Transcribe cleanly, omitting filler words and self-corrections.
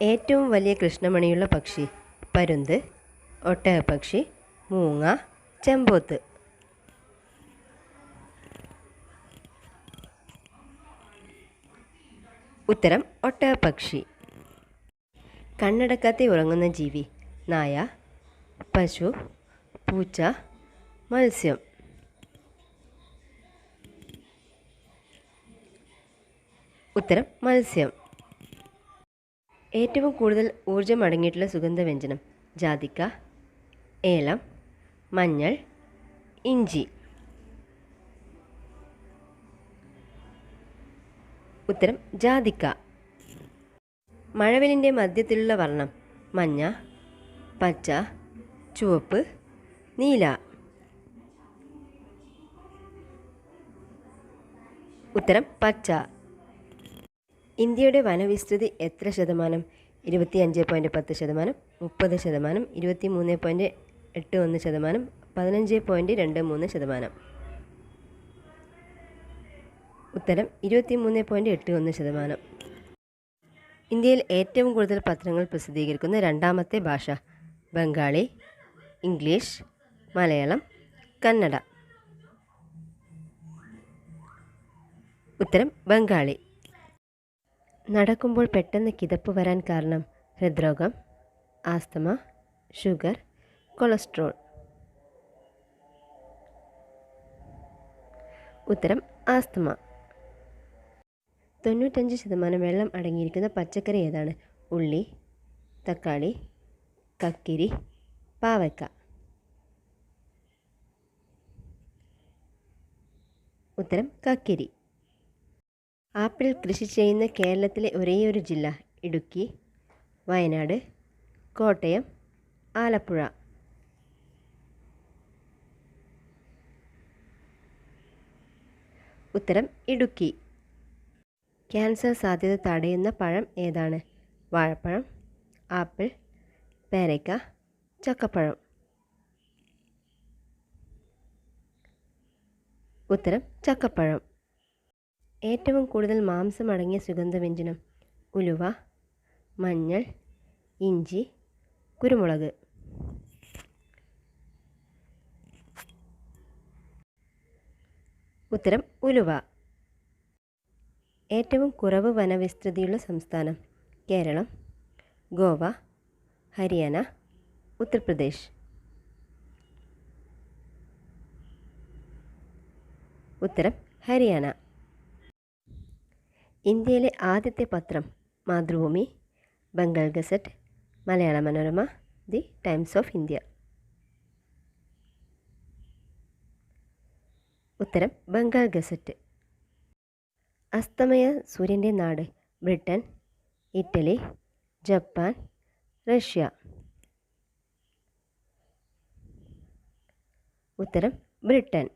ഏറ്റവും വലിയ കൃഷ്ണമണിയുള്ള പക്ഷി: പരുന്ത്, ഒട്ടകപ്പക്ഷി, മൂങ്ങ, ചെമ്പോത്ത്. ഉത്തരം ഒട്ടകപ്പക്ഷി. കണ്ണടക്കാതെ ഉറങ്ങുന്ന ജീവി: നായ, പശു, പൂച്ച, മത്സ്യം. ഉത്തരം മത്സ്യം. ഏറ്റവും കൂടുതൽ ഊർജം അടങ്ങിയിട്ടുള്ള സുഗന്ധവ്യഞ്ജനം: ജാതിക്ക, ഏലം, മഞ്ഞൾ, ഇഞ്ചി. ഉത്തരം ജാതിക്ക. മഴവില്ലിൻ്റെ മധ്യത്തിലുള്ള വർണ്ണം: മഞ്ഞ, പച്ച, ചുവപ്പ്, നീല. ഉത്തരം പച്ച. ഇന്ത്യയുടെ വനവിസ്തൃതി എത്ര ശതമാനം? 25.10%, 30%, 23.81%, 15.23%. ഉത്തരം 23.81%. ഇന്ത്യയിൽ ഏറ്റവും കൂടുതൽ പത്രങ്ങൾ പ്രസിദ്ധീകരിക്കുന്ന രണ്ടാമത്തെ ഭാഷ: ബംഗാളി, ഇംഗ്ലീഷ്, മലയാളം, കന്നഡ. ഉത്തരം ബംഗാളി. നടക്കുമ്പോൾ പെട്ടെന്ന് കിതപ്പ് വരാൻ കാരണം: ഹൃദ്രോഗം, ആസ്തമ, ഷുഗർ, കൊളസ്ട്രോൾ. ഉത്തരം ആസ്തമ. 95% വെള്ളം അടങ്ങിയിരിക്കുന്ന പച്ചക്കറി ഏതാണ്? ഉള്ളി, തക്കാളി, കക്കിരി, പാവയ്ക്ക. ഉത്തരം കക്കിരി. ആപ്പിൾ കൃഷി ചെയ്യുന്ന കേരളത്തിലെ ഒരേയൊരു ജില്ല: ഇടുക്കി, വയനാട്, കോട്ടയം, ആലപ്പുഴ. ഉത്തരം ഇടുക്കി. ക്യാൻസർ സാധ്യത തടയുന്ന പഴം ഏതാണ്? വാഴപ്പഴം, ആപ്പിൾ, പേരയ്ക്ക, ചക്കപ്പഴം. ഉത്തരം ചക്കപ്പഴം. ഏറ്റവും കൂടുതൽ മാംസം അടങ്ങിയ സുഗന്ധവ്യഞ്ജനം: ഉലുവ, മഞ്ഞൾ, ഇഞ്ചി, കുരുമുളക്. ഉത്തരം ഉലുവ. ഏറ്റവും കുറവ് വനവിസ്തൃതിയുള്ള സംസ്ഥാനം: കേരളം, ഗോവ, ഹരിയാന, ഉത്തർപ്രദേശ്. ഉത്തരം ഹരിയാന. ഇന്ത്യയിലെ ആദ്യത്തെ പത്രം: Mathrubhumi, Bengal gazette, Malayala Manorama, the times of India. ഉത്തരം ബംഗാൾ ഗസറ്റ്. അസ്തമയ സൂര്യൻ്റെ നാട്: ബ്രിട്ടൻ, ഇറ്റലി, ജപ്പാൻ, റഷ്യ. ഉത്തരം ബ്രിട്ടൻ.